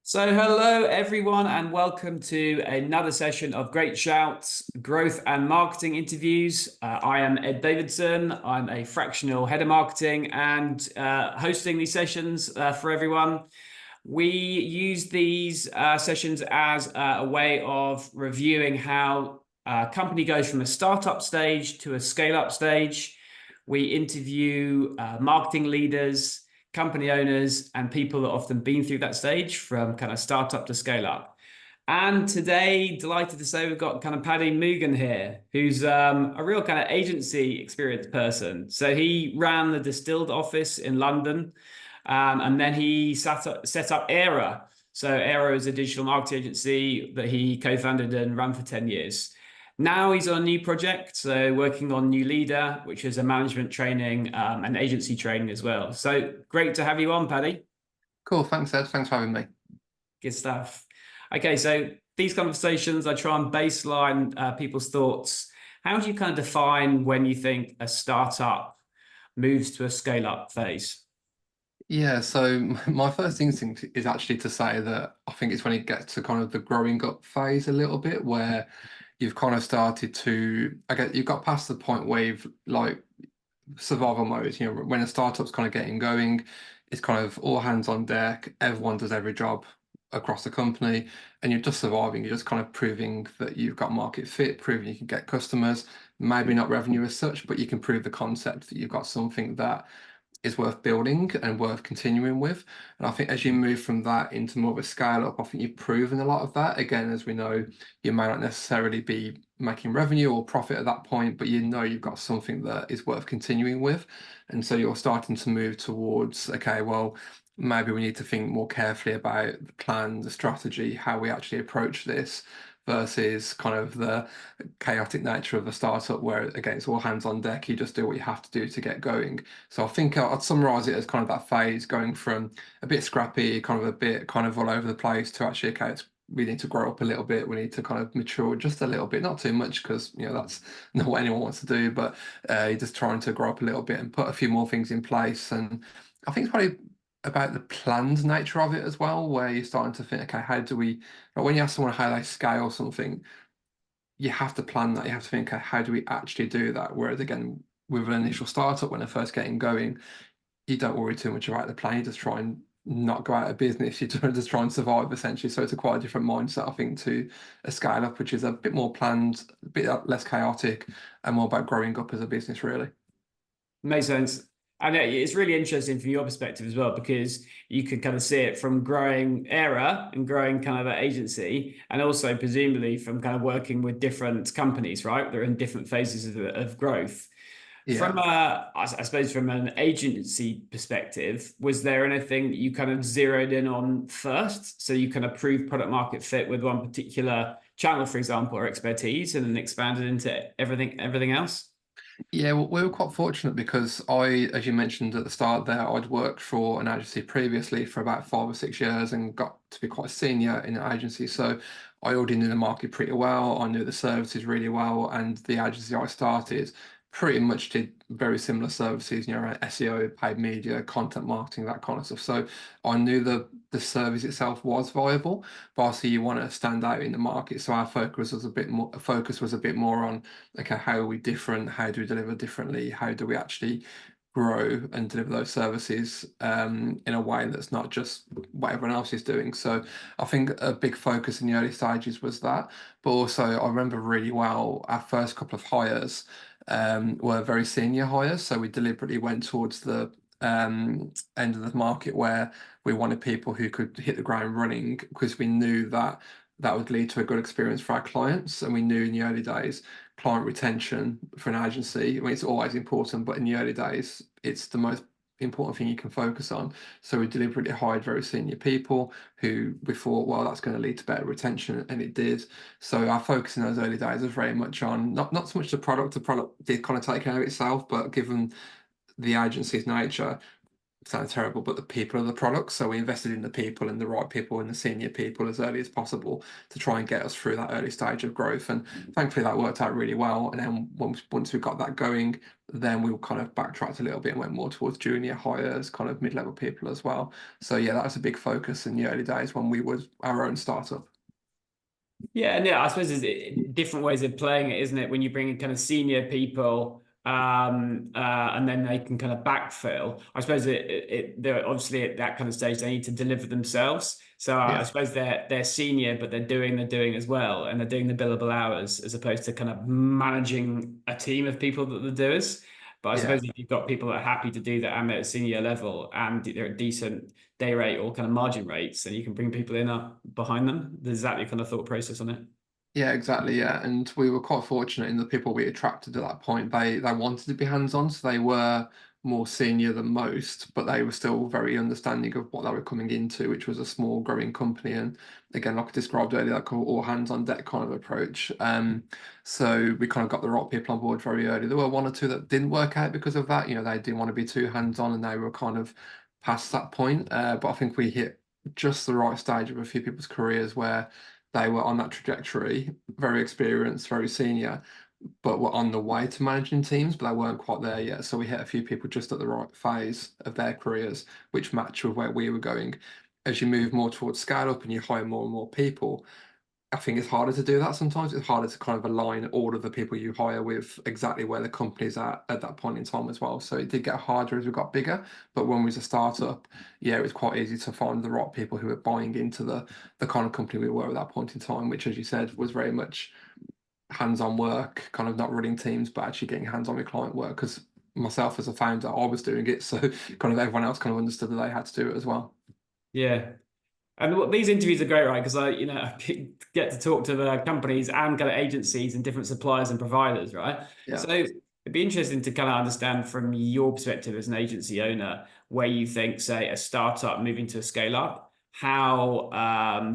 So, hello everyone, and welcome to another session of Great Shouts Growth and Marketing Interviews. I am Ed Davidson. I'm a fractional head of marketing and hosting these sessions for everyone. We use these sessions as a way of reviewing how a company goes from a startup stage to a scale up stage. We interview marketing leaders, company owners, and people that often been through that stage from kind of startup to scale up. And today, delighted to say we've got kind of Paddy Moogan here, who's a real kind of agency experienced person. So he ran the Distilled office in London, and then he set up Era. So Era is a digital marketing agency that he co-founded and ran for 10 years. Now he's on a new project, so working on New Leader, which is a management training and agency training as well. So great to have you on, Paddy. Cool. Thanks, Ed. Thanks for having me. Good stuff. Okay, so these conversations, I try and baseline people's thoughts. How do you kind of define when you think a startup moves to a scale-up phase? Yeah, so my first instinct is actually to say that I think it's when it gets to kind of the growing up phase a little bit, where you've kind of started to, I guess you've got past the point where you've like survival mode, when a startup's kind of getting going, it's kind of all hands on deck, everyone does every job across the company, and you're just surviving. You're just kind of proving that you've got market fit, proving you can get customers, maybe not revenue as such, but you can prove the concept that you've got something that is worth building and worth continuing with. And I think as you move from that into more of a scale up, I think you've proven a lot of that. Again, as we know, you may not necessarily be making revenue or profit at that point, but you know you've got something that is worth continuing with. And so you're starting to move towards, okay, well, maybe we need to think more carefully about the plan, the strategy, how we actually approach this versus kind of the chaotic nature of a startup where again it's all hands on deck, you just do what you have to do to get going. So I think I'd summarize it as kind of that phase going from a bit scrappy, kind of a bit kind of all over the place to actually, okay, we need to grow up a little bit, we need to kind of mature just a little bit, not too much because that's not what anyone wants to do, but you're just trying to grow up a little bit and put a few more things in place. And I think it's probably about the planned nature of it as well, where you're starting to think, okay, how do we, like when you ask someone how they scale something, you have to plan that. You have to think, okay, how do we actually do that? Whereas again, with an initial startup, when they're first getting going, you don't worry too much about the plan. You just try and not go out of business. You just try and survive essentially. So it's a quite a different mindset, I think, to a scale up, which is a bit more planned, a bit less chaotic, and more about growing up as a business, really. Makes sense. And it's really interesting from your perspective as well, because you could kind of see it from growing Era and growing kind of an agency, and also presumably from kind of working with different companies, right? They're in different phases of growth. From Yeah. I suppose from an agency perspective, was there anything that you kind of zeroed in on first? So you kind of proved product market fit with one particular channel, for example, or expertise, and then expanded into everything else? Yeah, well, we were quite fortunate because as you mentioned at the start there, I'd worked for an agency previously for about 5 or 6 years and got to be quite senior in an agency. So I already knew the market pretty well. I knew the services really well, and the agency I started pretty much did very similar services, around SEO, paid media, content marketing, that kind of stuff. So I knew the service itself was viable, but also you want to stand out in the market. So our focus was a bit more on, okay, how are we different? How do we deliver differently? How do we actually grow and deliver those services in a way that's not just what everyone else is doing? So I think a big focus in the early stages was that. But also, I remember really well our first couple of hires were very senior hires. So we deliberately went towards the end of the market where we wanted people who could hit the ground running because we knew that that would lead to a good experience for our clients. And we knew in the early days, client retention for an agency, I mean, it's always important, but in the early days, it's the most important thing you can focus on. So we deliberately hired very senior people who we thought, well, that's going to lead to better retention, and it did. So our focus in those early days was very much on not so much the product did kind of take care of itself, but given the agency's nature, sounds terrible, but the people are the products. So we invested in the people and the right people and the senior people as early as possible to try and get us through that early stage of growth. And thankfully that worked out really well. And then once we got that going, then we kind of backtracked a little bit and went more towards junior hires, kind of mid-level people as well. So yeah, that was a big focus in the early days when we were our own startup. Yeah, and yeah, I suppose there's different ways of playing it, isn't it? When you bring in kind of senior people, and then they can kind of backfill. I suppose they're obviously at that kind of stage they need to deliver themselves. So I Yeah. suppose they're senior, but they're doing as well, and they're doing the billable hours as opposed to kind of managing a team of people that they're doers. But I Yeah. suppose if you've got people that are happy to do that and they're at senior level and they're a decent day rate or kind of margin rates, and you can bring people in up behind them. There's exactly kind of thought process on it. Yeah, exactly. Yeah, and we were quite fortunate in the people we attracted at that point. They wanted to be hands-on, so they were more senior than most, but they were still very understanding of what they were coming into, which was a small growing company. And again, like I described earlier, like all hands on deck kind of approach. So we kind of got the right people on board very early. There were one or two that didn't work out because of that. You know, they didn't want to be too hands-on, and they were kind of past that point. But I think we hit just the right stage of a few people's careers where they were on that trajectory, very experienced, very senior, but were on the way to managing teams, but they weren't quite there yet. So we hit a few people just at the right phase of their careers, which matched with where we were going. As you move more towards scale up and you hire more and more people, I think it's harder to do that sometimes. It's harder to kind of align all of the people you hire with exactly where the company's at that point in time as well. So it did get harder as we got bigger. But when we was a startup, yeah, it was quite easy to find the right people who were buying into the kind of company we were at that point in time, which, as you said, was very much hands-on work, kind of not running teams, but actually getting hands-on with client work. Because myself as a founder, I was doing it, so kind of everyone else kind of understood that they had to do it as well. Yeah. And these interviews are great, right? Because I get to talk to the companies and kind of agencies and different suppliers and providers, right? Yeah. So it'd be interesting to kind of understand from your perspective as an agency owner, where you think, say, a startup moving to a scale up, how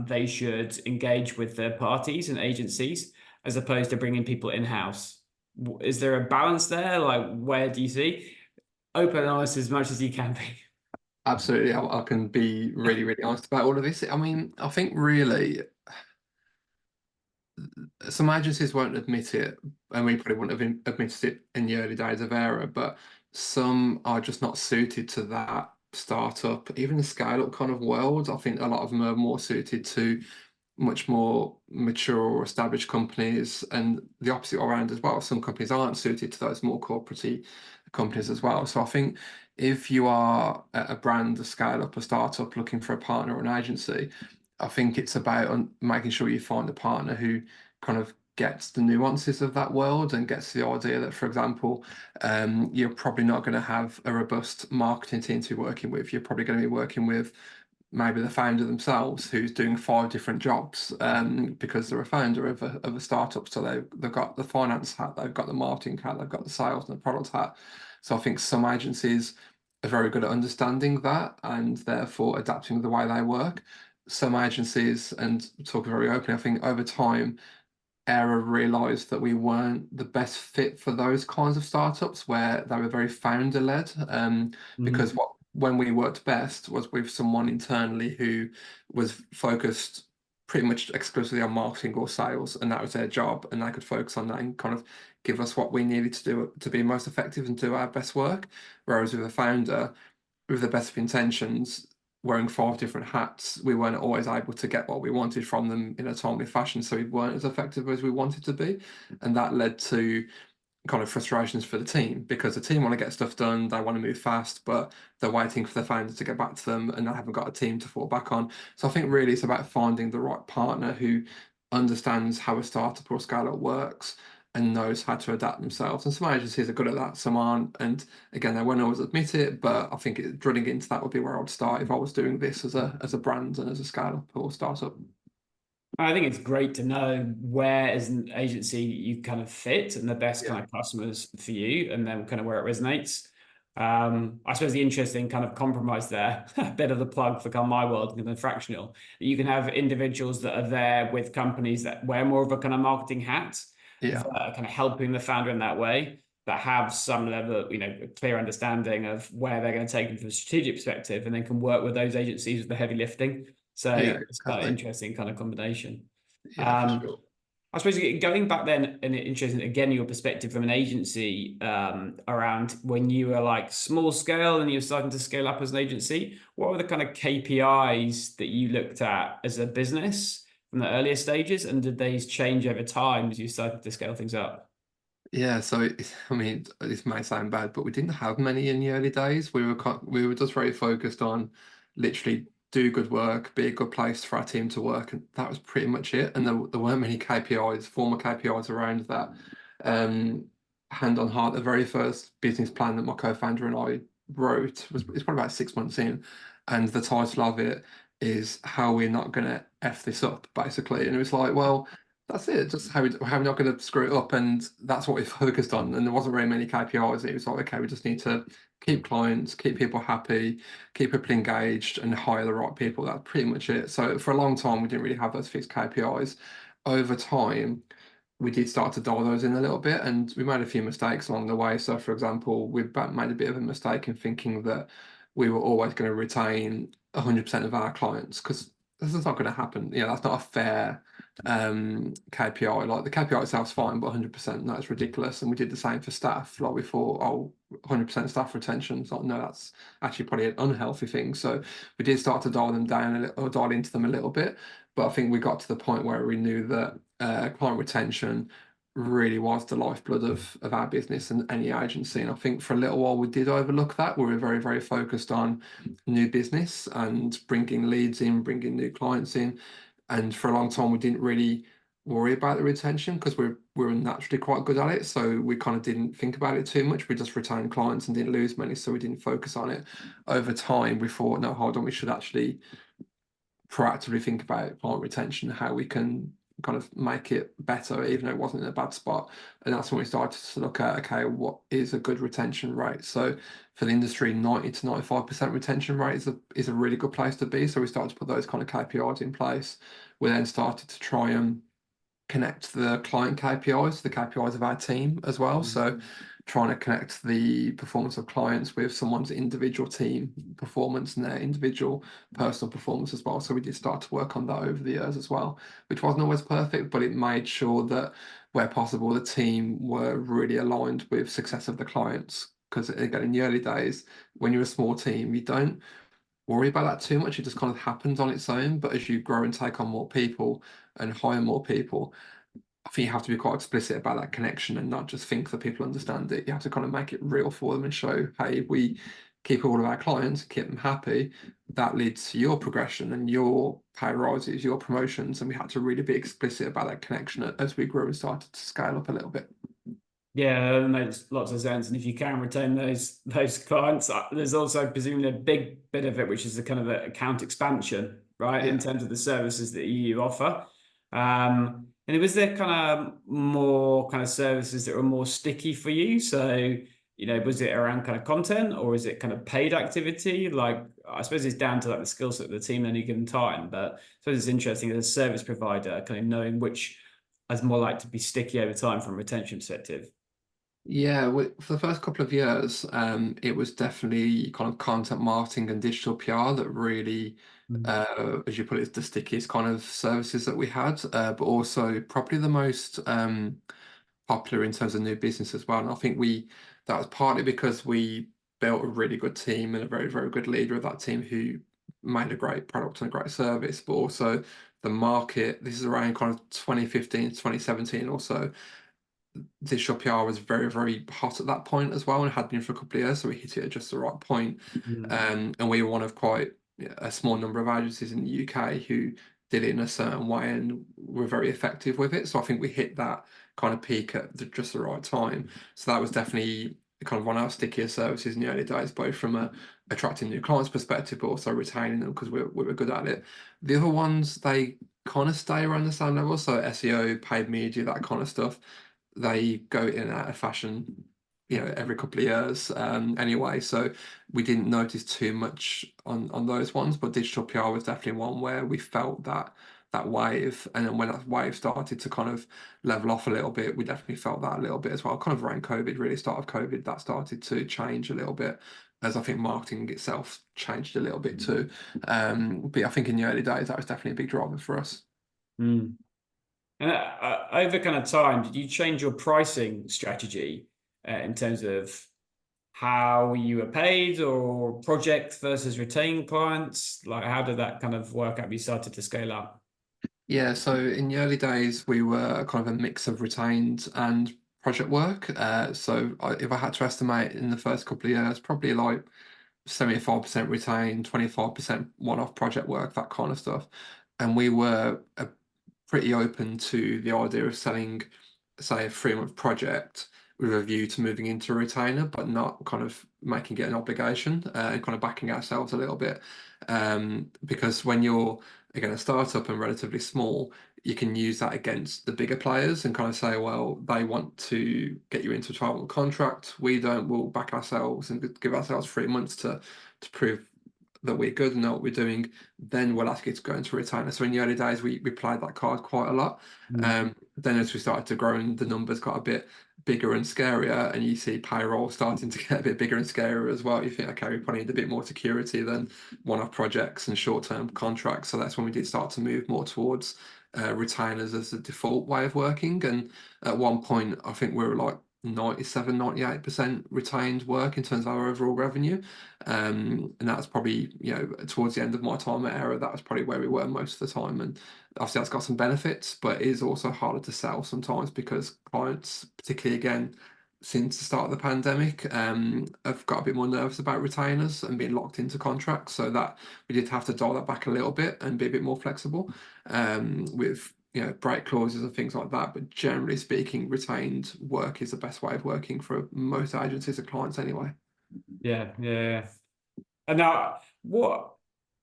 they should engage with third parties and agencies as opposed to bringing people in-house. Is there a balance there? Like, where do you see? Open and honest as much as you can be. Absolutely, I can be really, really honest about all of this. I mean, I think really some agencies won't admit it, and we probably wouldn't have admitted it in the early days of Era, but some are just not suited to that startup, even the scale-up kind of world. I think a lot of them are more suited to much more mature or established companies, and the opposite around as well. Some companies aren't suited to those more corporate companies as well. So I think if you are a brand, a scale up, a startup looking for a partner or an agency, I think it's about making sure you find a partner who kind of gets the nuances of that world and gets the idea that, for example, you're probably not going to have a robust marketing team to be working with. You're probably going to be working with maybe the founder themselves who's doing 5 different jobs because they're a founder of a startup. So they've got the finance hat, they've got the marketing hat, they've got the sales and the product hat. So I think some agencies are very good at understanding that and therefore adapting the way they work. Some agencies, and talking very openly, I think over time, Era realized that we weren't the best fit for those kinds of startups where they were very founder led. Because when we worked best was with someone internally who was focused pretty much exclusively on marketing or sales, and that was their job, and they could focus on that and kind of give us what we needed to do to be most effective and do our best work. Whereas with a founder, with the best of intentions, wearing 5 different hats, we weren't always able to get what we wanted from them in a timely fashion. So we weren't as effective as we wanted to be. And that led to kind of frustrations for the team because the team want to get stuff done, they want to move fast, but they're waiting for the founder to get back to them and they haven't got a team to fall back on. So I think really it's about finding the right partner who understands how a startup or scale up works and knows how to adapt themselves. And some agencies are good at that, some aren't. And again, they won't always admit it, but I think drilling into that would be where I'd start if I was doing this as a brand and as a scale up or startup. I think it's great to know where, as an agency, you kind of fit and the best Yeah. kind of customers for you, and then kind of where it resonates. I suppose the interesting kind of compromise there, a bit of the plug for kind of my world and the fractional, that you can have individuals that are there with companies that wear more of a kind of marketing hat, Yeah. that are kind of helping the founder in that way. that have some level, a clear understanding of where they're going to take them from a strategic perspective, and then can work with those agencies with the heavy lifting. So Yeah, it's quite an exactly. interesting kind of combination. Yeah, for Um, sure. I suppose going back then, and interesting again, your perspective from an agency around when you were like small scale and you were starting to scale up as an agency. What were the kind of KPIs that you looked at as a business from the earlier stages, and did these change over time as you started to scale things up? Yeah, so I mean, this may sound bad, but we didn't have many in the early days. We were just very focused on literally do good work, be a good place for our team to work, and that was pretty much it. And there weren't many KPIs, formal KPIs around that. Um, Hand on heart, the very first business plan that my co-founder and I wrote was it's probably about 6 months in, and the title of it is "How We're Not Gonna F This Up," basically. And it was like, well, that's it. Just how we're not going to screw it up, and that's what we focused on. And there wasn't very many KPIs. It was like, okay, we just need to keep clients, keep people happy, keep people engaged, and hire the right people. That's pretty much it. So for a long time, we didn't really have those fixed KPIs. Over time, we did start to dial those in a little bit, and we made a few mistakes along the way. So, for example, we made a bit of a mistake in thinking that we were always going to retain 100% of our clients because this is not going to happen. That's not a fair KPI. Like the KPI itself's fine, but 100%, that's ridiculous. And we did the same for staff. Like we thought, oh, 100% staff retention. It's like, no, that's actually probably an unhealthy thing. So we did start to dial them down a little, or dial into them a little bit. But I think we got to the point where we knew that client retention really was the lifeblood of our business and any agency. And I think for a little while we did overlook that. We were very, very focused on new business and bringing leads in, bringing new clients in. And for a long time, we didn't really worry about the retention because we're naturally quite good at it. So we kind of didn't think about it too much. We just retained clients and didn't lose many. So we didn't focus on it. Over time, we thought, no, hold on, we should actually proactively think about client retention, how we can kind of make it better, even though it wasn't in a bad spot. And that's when we started to look at, okay, what is a good retention rate? So for the industry, 90 to 95% retention rate is a really good place to be. So we started to put those kind of KPIs in place. We then started to try and connect the client KPIs, the KPIs of our team as well. So trying to connect the performance of clients with someone's individual team performance and their individual personal performance as well. So we did start to work on that over the years as well, which wasn't always perfect, but it made sure that where possible, the team were really aligned with success of the clients. Because again, in the early days, when you're a small team, you don't worry about that too much. It just kind of happens on its own. But as you grow and take on more people and hire more people, I think you have to be quite explicit about that connection and not just think that people understand it. You have to kind of make it real for them and show, hey, if we keep all of our clients, keep them happy, that leads to your progression and your pay rises, your promotions. And we had to really be explicit about that connection as we grew and started to scale up a little bit. Yeah, that makes lots of sense. And if you can retain those clients, there's also presumably a big bit of it, which is the kind of account expansion, right? In Yeah. terms of the services that you offer. And was there kind of more kind of services that were more sticky for you? So, was it around kind of content or is it kind of paid activity? Like, I suppose it's down to like the skill set of the team at any given time, but I suppose it's interesting as a service provider, kind of knowing which is more likely to be sticky over time from a retention perspective. Yeah, for the first couple of years, it was definitely kind of content marketing and digital PR that really, as you put it, is the stickiest kind of services that we had, but also probably the most popular in terms of new business as well. And I think that was partly because we built a really good team and a very, very good leader of that team who made a great product and a great service, but also the market. This is around kind of 2015 to 2017 or so. Digital PR was very, very hot at that point as well, and had been for a couple of years. So we hit it at just the right point. Mm. And we were one of quite a small number of agencies in the UK who did it in a certain way and were very effective with it. So I think we hit that kind of peak at just the right time. So that was definitely kind of one of our stickier services in the early days, both from attracting new clients perspective, but also retaining them because we were good at it. The other ones, they kind of stay around the same level. So SEO, paid media, that kind of stuff, they go in and out of fashion, every couple of years anyway. So we didn't notice too much on those ones, but digital PR was definitely one where we felt that that wave. And then when that wave started to kind of level off a little bit, we definitely felt that a little bit as well. Kind of around COVID, really, start of COVID, that started to change a little bit, as I think marketing itself changed a little bit too. But I think in the early days, that was definitely a big driver for us. Mm. And over kind of time, did you change your pricing strategy in terms of how you were paid or project versus retained clients? Like, how did that kind of work out? You started to scale up. Yeah, so in the early days, we were kind of a mix of retained and project work. If I had to estimate in the first couple of years, probably like 75% retained, 25% one-off project work, that kind of stuff. And we were pretty open to the idea of selling, say, a 3-month project with a view to moving into a retainer, but not kind of making it an obligation, and kind of backing ourselves a little bit. Because when you're, again, a startup and relatively small, you can use that against the bigger players and kind of say, well, they want to get you into a 12-month contract. We don't, we'll back ourselves and give ourselves 3 months to prove that we're good and know what we're doing. Then we'll ask you to go into a retainer. So in the early days, we played that card quite a lot. Then as we started to grow and the numbers got a bit bigger and scarier, and you see payroll starting to get a bit bigger and scarier as well, you think, okay, we probably need a bit more security than one-off projects and short-term contracts. So that's when we did start to move more towards retainers as the default way of working. And at one point, I think we were like 97, 98% retained work in terms of our overall revenue. And that's probably, towards the end of my time at Era, that was probably where we were most of the time. And obviously that's got some benefits, but it is also harder to sell sometimes because clients, particularly again, since the start of the pandemic, have got a bit more nervous about retainers and being locked into contracts. So that we did have to dial that back a little bit and be a bit more flexible, with break clauses and things like that. But generally speaking, retained work is the best way of working for most agencies and clients anyway. Yeah, yeah. And now, what,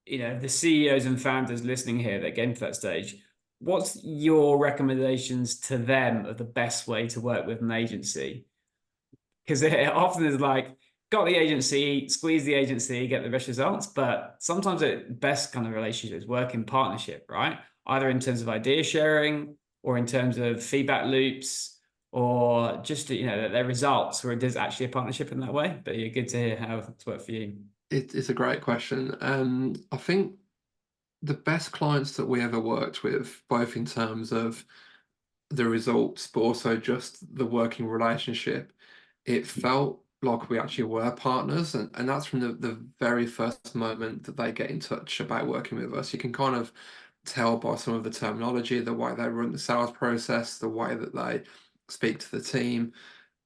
the CEOs and founders listening here that get to that stage, what's your recommendations to them of the best way to work with an agency? Because it often is like, got the agency, squeeze the agency, get the best results. But sometimes the best kind of relationships work in partnership, right? Either in terms of idea sharing or in terms of feedback loops or just, their results, where it is actually a partnership in that way. But you're good to hear how it's worked for you. It's a great question. I think the best clients that we ever worked with, both in terms of the results, but also just the working relationship, it felt like we actually were partners. And that's from the very first moment that they get in touch about working with us. You can kind of tell by some of the terminology, the way they run the sales process, the way that they speak to the team,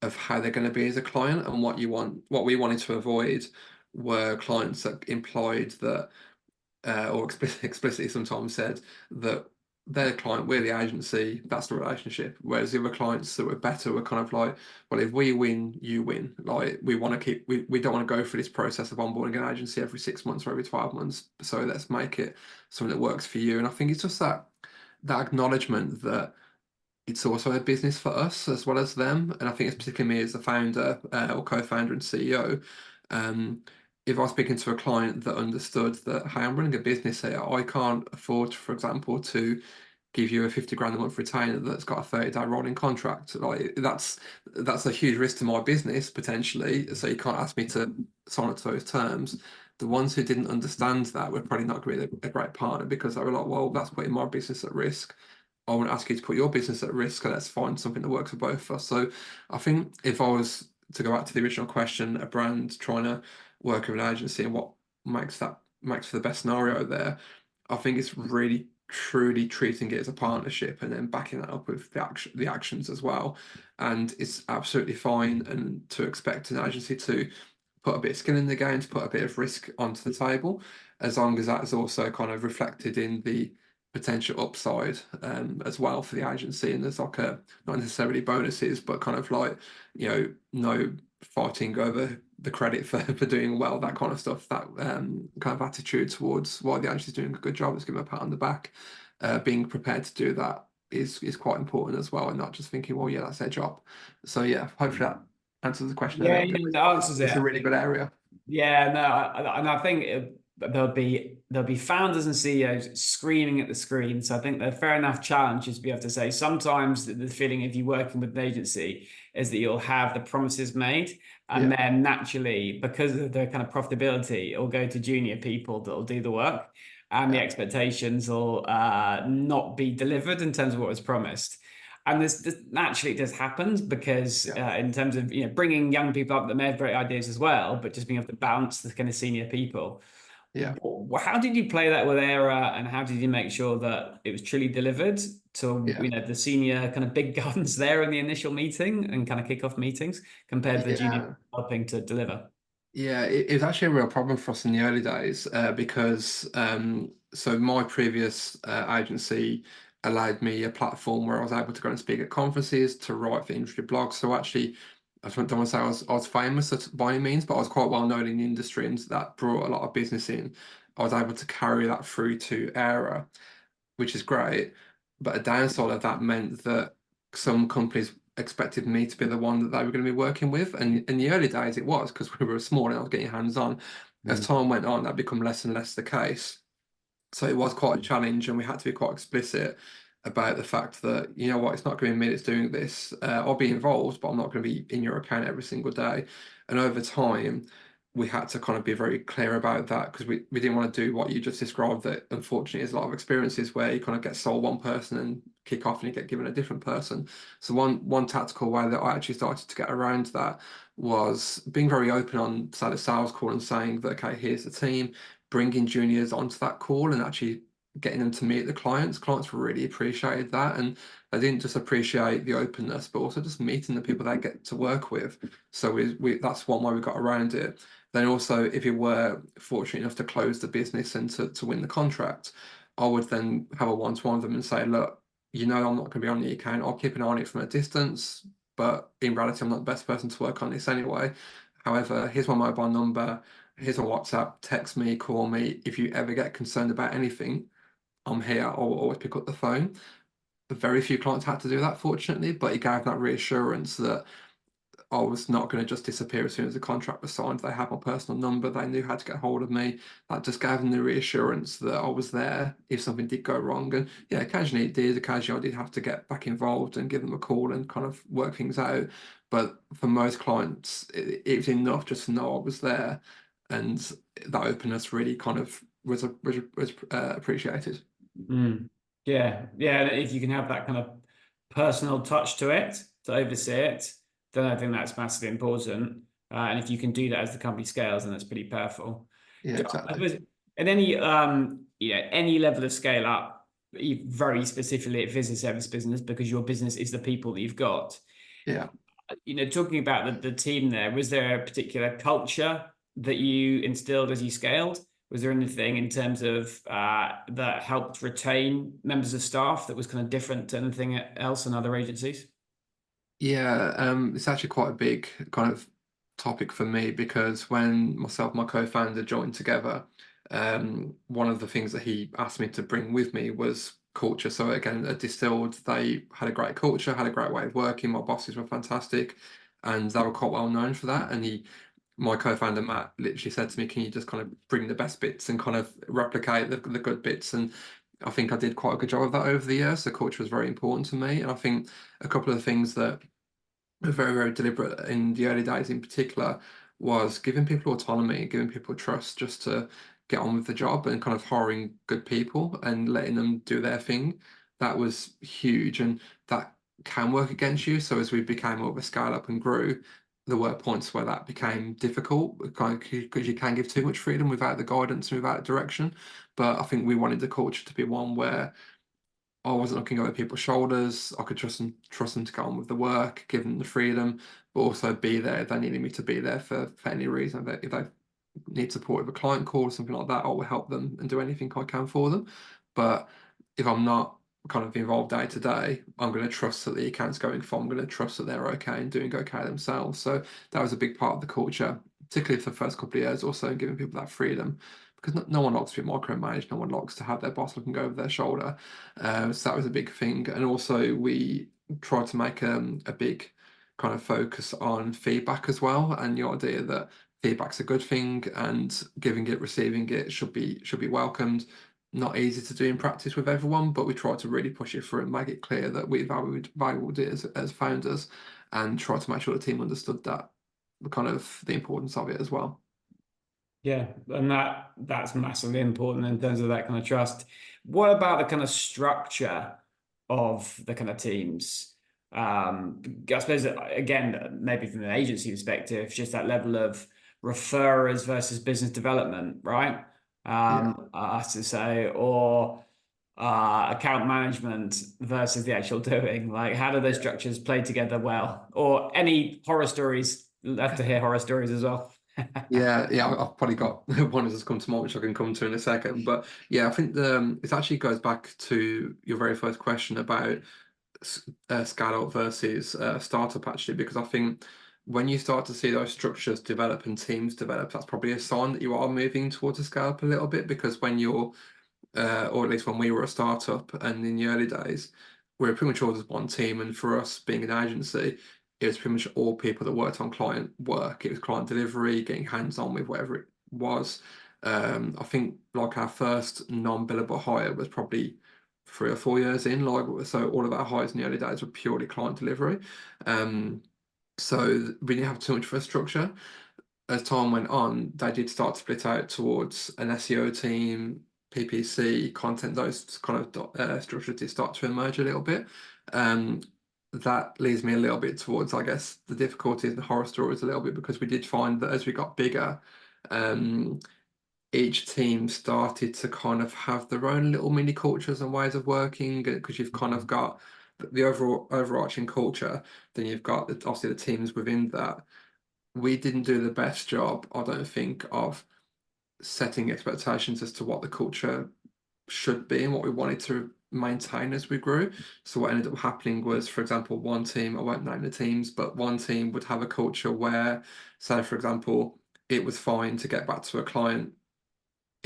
of how they're going to be as a client. And what we wanted to avoid were clients that implied that, or explicitly sometimes said that they're the client, we're the agency, that's the relationship. Whereas the other clients that were better were kind of like, well, if we win, you win. Like we don't want to go through this process of onboarding an agency every 6 months or every 12 months. So let's make it something that works for you. And I think it's just that acknowledgement that it's also a business for us as well as them. And I think it's particularly me as the founder, or co-founder and CEO. If I was speaking to a client that understood that, hey, I'm running a business here, I can't afford, for example, to give you a 50 grand a month retainer that's got a 30-day rolling contract. Like that's a huge risk to my business potentially. So you can't ask me to sign up to those terms. The ones who didn't understand that were probably not going to be a great partner, because they were like, well, that's putting my business at risk. I want to ask you to put your business at risk, and let's find something that works for both of us. So I think if I was to go back to the original question, a brand trying to work with an agency and what makes for the best scenario there, I think it's really truly treating it as a partnership and then backing that up with the actions as well. And it's absolutely fine and to expect an agency to put a bit of skin in the game, to put a bit of risk onto the table, as long as that is also kind of reflected in the potential upside, as well for the agency. And there's like not necessarily bonuses, but kind of like, no fighting over the credit for doing well, that kind of stuff, that kind of attitude towards why the agency's doing a good job, let's give them a pat on the back. Being prepared to do that is quite important as well, and not just thinking, well, yeah, that's their job. So yeah, hopefully that answers the question a Yeah, little bit. the answers It's a it. really good area. Yeah, no, and I think but there'll be founders and CEOs screaming at the screen. So I think the fair enough challenge is to be able to say sometimes the feeling if you're working with an agency is that you'll have the promises made, and Yeah, then naturally because of the kind of profitability, it'll go to junior people that'll do the work, and the yeah, expectations will not be delivered in terms of what was promised. And this naturally just happens because yeah, in terms of bringing young people up that may have great ideas as well, but just being able to balance the kind of senior people. yeah, How did you play that with Era, and how did you make sure that it was truly delivered to yeah, the senior kind of big guns there in the initial meeting and kind of kickoff meetings compared to the junior yeah. helping to deliver? Yeah, it was actually a real problem for us in the early days because so my previous agency allowed me a platform where I was able to go and speak at conferences, to write for industry blogs. So actually, don't want to say I was famous by any means, but I was quite well known in the industry, and that brought a lot of business in. I was able to carry that through to Era, which is great. But a downside of that meant that some companies expected me to be the one that they were going to be working with. And in the early days, it was because we were small and I was getting hands on. As Mm. time went on, that become less and less the case. So it was quite a challenge, and we had to be quite explicit about the fact that, you know what, it's not going to be me that's doing this. I'll be involved, but I'm not going to be in your account every single day. And over time, we had to kind of be very clear about that because we didn't want to do what you just described, that unfortunately is a lot of experiences where you kind of get sold one person and kick off and you get given a different person. So one tactical way that I actually started to get around that was being very open on, say, the sales call and saying that, okay, here's the team, bringing juniors onto that call and actually getting them to meet the clients. Clients really appreciated that, and they didn't just appreciate the openness, but also just meeting the people they get to work with. So we that's one way we got around it. Then also, if you were fortunate enough to close the business and to win the contract, I would then have a one-to-one with them and say, look, you know, I'm not going to be on the account. I'll keep an eye on it from a distance, but in reality, I'm not the best person to work on this anyway. However, here's my mobile number. Here's a WhatsApp, text me, call me. If you ever get concerned about anything, I'm here. I'll always pick up the phone. Very few clients had to do that, fortunately, but it gave that reassurance that I was not going to just disappear as soon as the contract was signed. They had my personal number. They knew how to get hold of me. That just gave them the reassurance that I was there if something did go wrong. And yeah, occasionally it did. Occasionally I did have to get back involved and give them a call and kind of work things out. But for most clients, it was enough just to know I was there. And that openness really kind of was appreciated. Mm. Yeah, yeah. And if you can have that kind of personal touch to it, to oversee it, then I think that's massively important. And if you can do that as the company scales, then that's pretty powerful. Yeah, I exactly. suppose at any level of scale up, very specifically at business service business, because your business is the people that you've got. Yeah. Talking about the team there, was there a particular culture that you instilled as you scaled? Was there anything in terms of that helped retain members of staff that was kind of different to anything else in other agencies? Yeah, it's actually quite a big kind of topic for me because when myself and my co-founder joined together, one of the things that he asked me to bring with me was culture. So again, at Distilled, they had a great culture, had a great way of working. My bosses were fantastic, and they were quite well known for that. And my co-founder Matt, literally said to me, "Can you just kind of bring the best bits and kind of replicate the good bits?" And I think I did quite a good job of that over the years. The culture was very important to me, and I think a couple of the things that very, very deliberate in the early days in particular was giving people autonomy, giving people trust just to get on with the job and kind of hiring good people and letting them do their thing. That was huge. And that can work against you. So as we became more of a scale up and grew, there were points where that became difficult because you can give too much freedom without the guidance and without direction. But I think we wanted the culture to be one where I wasn't looking over people's shoulders. I could trust them to get on with the work, give them the freedom, but also be there if they needed me to be there for any reason. If they need support with a client call or something like that, I will help them and do anything I can for them. But if I'm not kind of involved day to day, I'm going to trust that the account's going fine. I'm going to trust that they're okay and doing okay themselves. So that was a big part of the culture, particularly for the first couple of years, also giving people that freedom. Because no one likes to be micromanaged, no one likes to have their boss looking over their shoulder. So that was a big thing. And also, we tried to make a big kind of focus on feedback as well, and the idea that feedback's a good thing, and giving it, receiving it should be welcomed. Not easy to do in practice with everyone, but we try to really push it through and make it clear that we valued it as founders, and try to make sure the team understood that the kind of the importance of it as well. Yeah, and that's massively important in terms of that kind of trust. What about the kind of structure of the kind of teams? I suppose that, again, maybe from an agency perspective, just that level of referrers versus business development, right? Yeah. I have to say, or account management versus the actual doing. Like, how do those Yeah. structures play together well? Or any horror stories? Love to hear horror stories as well. Yeah, I've probably got one that's come to mind, which I can come to in a second. But yeah, I think it actually goes back to your very first question about scale-up versus startup, actually, because I think when you start to see those structures develop and teams develop, that's probably a sign that you are moving towards a scale-up a little bit. Because when you're or at least when we were a startup and in the early days, we were pretty much all just one team. And for us being an agency, it was pretty much all people that worked on client work. It was client delivery, getting hands on with whatever it was. I think like our first non-billable hire was probably 3 or 4 years in. Like, so all of our hires in the early days were purely client delivery. Um, so we didn't have too much of a structure. As time went on, they did start to split out towards an SEO team, PPC, content, those kind of structures did start to emerge a little bit. Um, that leads me a little bit towards, I guess, the difficulties and horror stories a little bit, because we did find that as we got bigger, um, each team started to kind of have their own little mini cultures and ways of working, because you've kind of got the overall overarching culture, then you've got obviously the teams within that. We didn't do the best job, I don't think, of setting expectations as to what the culture should be and what we wanted to maintain as we grew. So what ended up happening was, for example, one team, I won't name the teams, but one team would have a culture where, say, for example, it was fine to get back to a client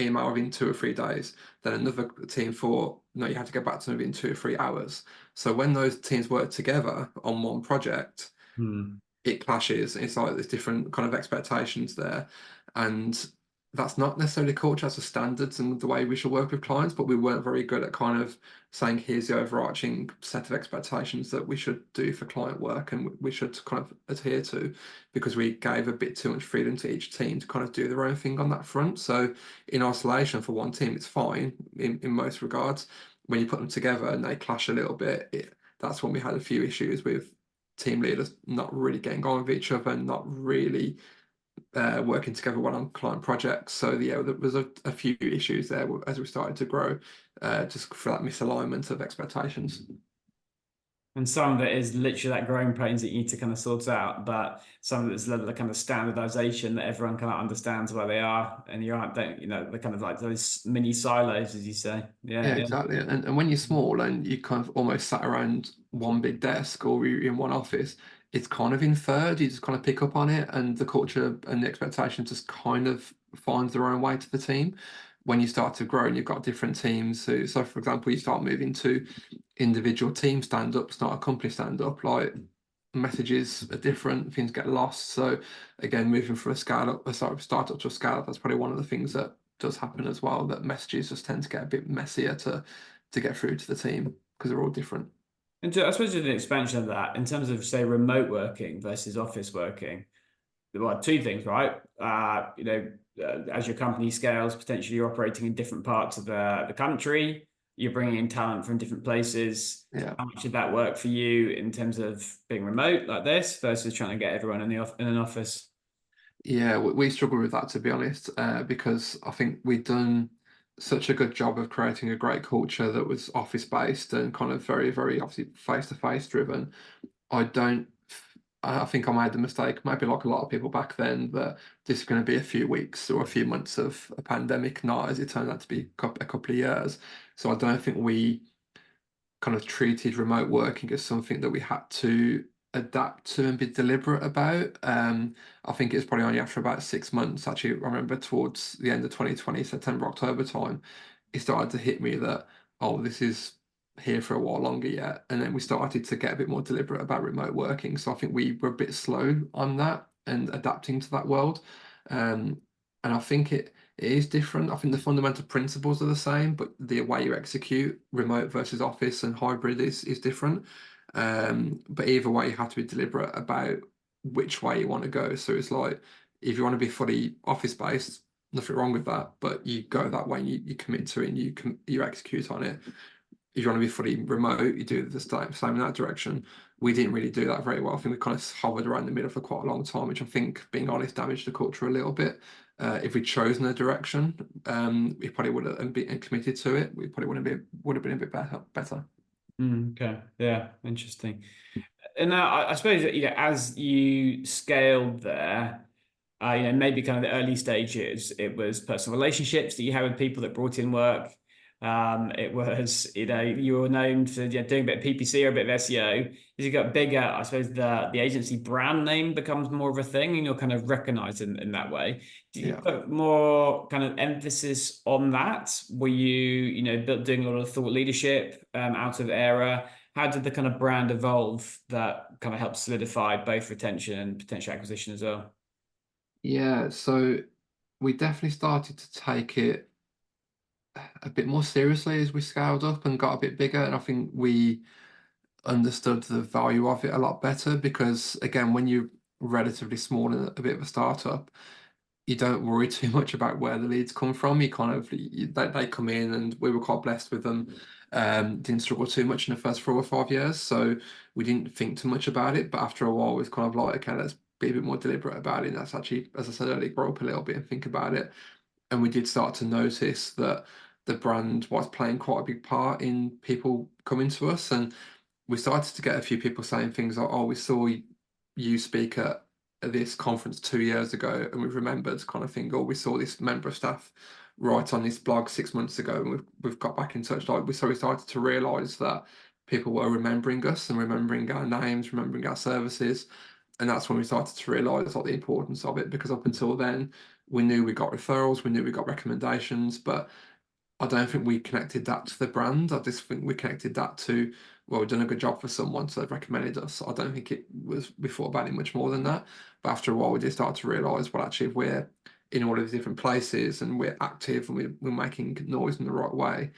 email within 2 or 3 days. Then another team thought, no, you have to get back to them within 2 or 3 hours. So when those teams worked together on one project, Hmm. it clashes. It's like there's different kind of expectations there, and that's not necessarily culture. That's the standards and the way we should work with clients. But we weren't very good at kind of saying, here's the overarching set of expectations that we should do for client work and we should kind of adhere to, because we gave a bit too much freedom to each team to kind of do their own thing on that front. So in isolation for one team, it's fine in most regards. When you put them together and they clash a little bit, that's when we had a few issues with team leaders not really getting on with each other and not really working together well on client projects. So yeah, there was a few issues there as we started to grow, just for that misalignment of expectations. And some of it is literally that growing pains that you need to kind of sort out, but some of it's the kind of standardization that everyone kind of understands where they are, and you aren't, don't, the kind of like those mini silos, as you say. Yeah, Yeah, yeah. exactly. And when you're small and you kind of almost sat around one big desk or you're in one office, it's kind of inferred. You just kind of pick up on it, and the culture and the expectation just kind of finds their own way to the team. When you start to grow and you've got different teams, so for example, you start moving to individual team stand-ups, not a company stand-up, like messages are different, things get lost. So again, moving from a startup to a scale up, that's probably one of the things that does happen as well, that messages just tend to get a bit messier to get through to the team because they're all different. And I suppose just an expansion of that in terms of, say, remote working versus office working. Well, two things, right? As your company scales, potentially you're operating in different parts of the country. You're bringing in talent from different places. Yeah. How much did that work for you in terms of being remote like this versus trying to get everyone in an office? Yeah, we struggle with that, to be honest, because I think we've done such a good job of creating a great culture that was office based and kind of very, very obviously face to face driven. I don't. I think I made the mistake, maybe like a lot of people back then, that this is going to be a few weeks or a few months of a pandemic, not as it turned out to be a couple of years. So I don't think we kind of treated remote working as something that we had to adapt to and be deliberate about. I think it's probably only after about 6 months, actually, I remember towards the end of 2020, September, October time, it started to hit me that, oh, this is here for a while longer yet. And then we started to get a bit more deliberate about remote working. So I think we were a bit slow on that and adapting to that world. Um, and I think it is different. I think the fundamental principles are the same, but the way you execute remote versus office and hybrid is different. But either way, you have to be deliberate about which way you want to go. So it's like if you want to be fully office based, nothing wrong with that, but you go that way and you commit to it and you execute on it. If you want to be fully remote, you do the same in that direction. We didn't really do that very well. I think we kind of hovered around the middle for quite a long time, which I think, being honest, damaged the culture a little bit. If we'd chosen a direction, we probably would have been committed to it. We probably would have been a bit better. Okay. Yeah. Interesting. And now I suppose that, as you scaled there, maybe kind of the early stages, it was personal relationships that you had with people that brought in work. It was, you were known for doing a bit of PPC or a bit of SEO. As you got bigger, I suppose the agency brand name becomes more of a thing, and you're kind of recognized in that way. Do you Yeah. put more kind of emphasis on that? Were doing a lot of thought leadership out of Era? How did the kind of brand evolve that kind of helped solidify both retention and potential acquisition as well? Yeah, so we definitely started to take it a bit more seriously as we scaled up and got a bit bigger. And I think we understood the value of it a lot better because, again, when you're relatively small and a bit of a startup, you don't worry too much about where the leads come from. You kind of they come in, and we were quite blessed with them. Didn't struggle too much in the first 4 or 5 years, so we didn't think too much about it. But after a while, it was kind of like, okay, let's be a bit more deliberate about it. And that's actually, as I said earlier, grow up a little bit and think about it. And we did start to notice that the brand was playing quite a big part in people coming to us, and we started to get a few people saying things like, "Oh, we saw you speak at this conference 2 years ago, and we've remembered," kind of thing. Or, "We saw this member of staff write on this blog 6 months ago, and we've got back in touch." Like, we started to realise that people were remembering us and remembering our names, remembering our services, and that's when we started to realise like the importance of it. Because up until then, we knew we got referrals, we knew we got recommendations, but I don't think we connected that to the brand. I just think we connected that to, well, we've done a good job for someone, so they've recommended us. I don't think we thought about it much more than that. But after a while, we did start to realise, well, actually, if we're in all of these different places and we're active and we're making noise in the right way,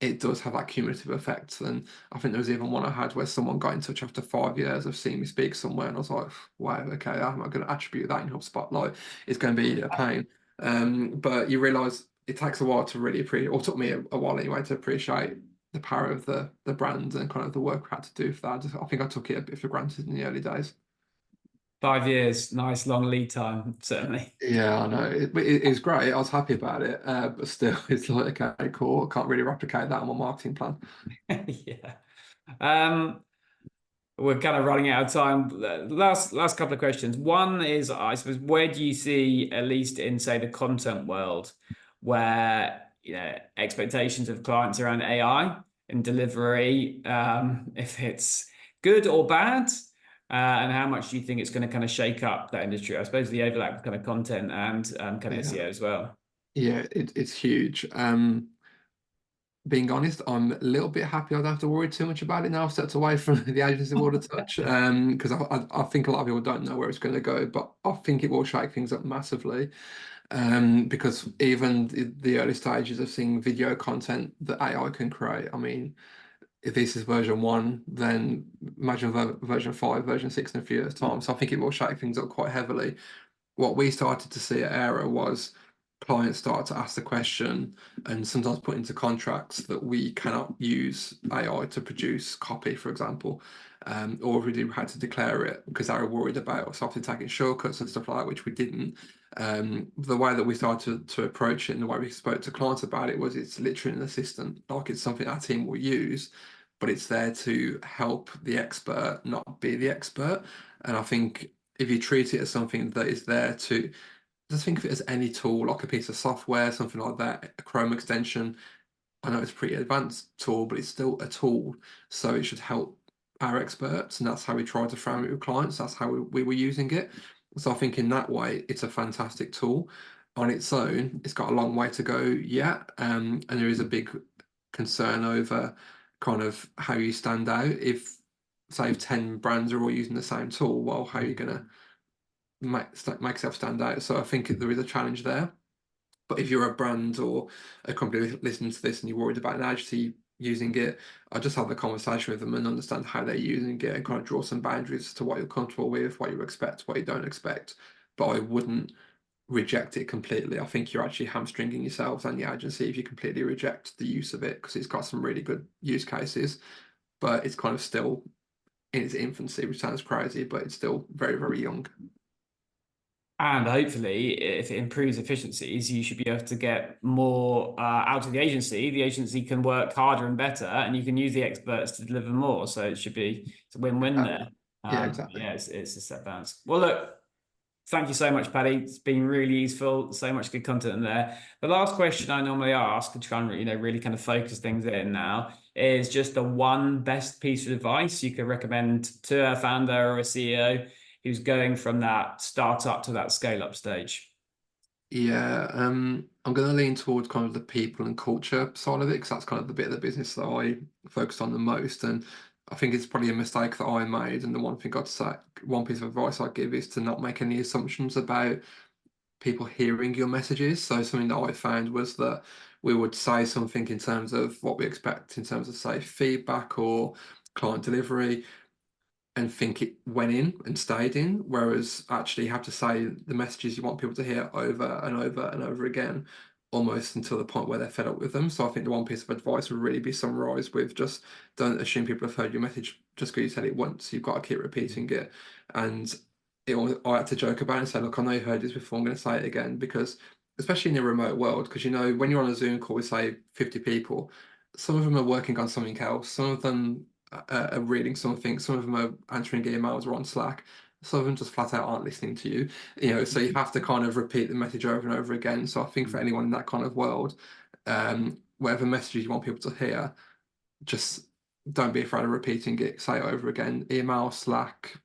it does have that cumulative effect. And I think there was even one I had where someone got in touch after 5 years of seeing me speak somewhere, and I was like, wow, okay, I'm not going to attribute that in HubSpot. Like, it's going to be a pain. But you realise it takes a while to really appreciate, or took me a while anyway, to appreciate the power of the brand and kind of the work we had to do for that. I think I took it a bit for granted in the early days. 5 years, nice long lead time, certainly. Yeah, I know. It was great. I was happy about it. But still, it's like, okay, cool. I can't really replicate that on my marketing plan. Yeah. Um, we're kind of running out of time. Last couple of questions. One is, I suppose, where do you see, at least in, say, the content world, where expectations of clients around AI and delivery, if it's good or bad, and how much do you think it's going to kind of shake up that industry? I suppose the overlap of kind of content and kind of Yeah. SEO as well. Yeah, it's huge. Being honest, I'm a little bit happy I don't have to worry too much about it now. I've stepped away from the agency world a touch, because I think a lot of people don't know where it's going to go, but I think it will shake things up massively. Because even the early stages of seeing video content that AI can create, I mean, if this is version one, then imagine version five, version six in a few years' time. So I think it will shake things up quite heavily. What we started to see at Era was clients start to ask the question and sometimes put into contracts that we cannot use AI to produce copy, for example, or if we do had to declare it because they were worried about us often taking shortcuts and stuff like that, which we didn't. The way that we started to approach it and the way we spoke to clients about it was, it's literally an assistant, like it's something our team will use, but it's there to help the expert, not be the expert. And I think if you treat it as something that is there to, just think of it as any tool, like a piece of software, something like that, a Chrome extension. I know it's a pretty advanced tool, but it's still a tool. So it should help our experts. And that's how we try to frame it with clients. That's how we were using it. So I think in that way, it's a fantastic tool. On its own, it's got a long way to go yet. And there is a big concern over kind of how you stand out. If, say, if 10 brands are all using the same tool, well, how are you going to make yourself stand out. So I think there is a challenge there. But if you're a brand or a company listening to this and you're worried about an agency using it, I just have the conversation with them and understand how they're using it and kind of draw some boundaries to what you're comfortable with, what you expect, what you don't expect. But I wouldn't reject it completely. I think you're actually hamstringing yourselves and the agency if you completely reject the use of it because it's got some really good use cases, but it's kind of still in its infancy, which sounds crazy, but it's still very, very young. And hopefully, if it improves efficiencies, you should be able to get more out of the agency. The agency can work harder and better, and you can use the experts to deliver more. So it's a win-win there. Yeah, exactly. Yeah, it's a set balance. Well, look, thank you so much, Paddy. It's been really useful. So much good content in there. The last question I normally ask to try and really kind of focus things in now is just the one best piece of advice you could recommend to a founder or a CEO who's going from that startup to that scale up stage. Yeah, I'm going to lean towards kind of the people and culture side of it because that's kind of the bit of the business that I focused on the most. And I think it's probably a mistake that I made. And the one thing I'd say, one piece of advice I'd give is to not make any assumptions about people hearing your messages. So something that I found was that we would say something in terms of what we expect in terms of, say, feedback or client delivery, and think it went in and stayed in, whereas actually you have to say the messages you want people to hear over and over and over again, almost until the point where they're fed up with them. So I think the one piece of advice would really be summarized with just don't assume people have heard your message just because you said it once. You've got to keep repeating it. And I had to joke about it and say, look, I know you heard this before, I'm going to say it again because especially in a remote world, because when you're on a Zoom call with say 50 people, some of them are working on something else, some of them are reading something. Some of them are answering emails or on Slack. Some of them just flat out aren't listening to you. So you have to kind of repeat the message over and over again. So I think for anyone in that kind of world, whatever messages you want people to hear, just don't be afraid of repeating it. Say it over again. Email, Slack,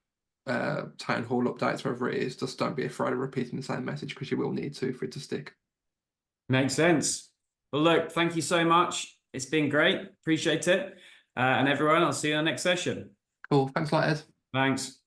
town hall updates, wherever it is. Just don't be afraid of repeating the same message because you will need to for it to stick. Makes sense. Well, look, thank you so much. It's been great. Appreciate it. And everyone, I'll see you in the next session. Cool. Thanks a lot, Ed. Thanks.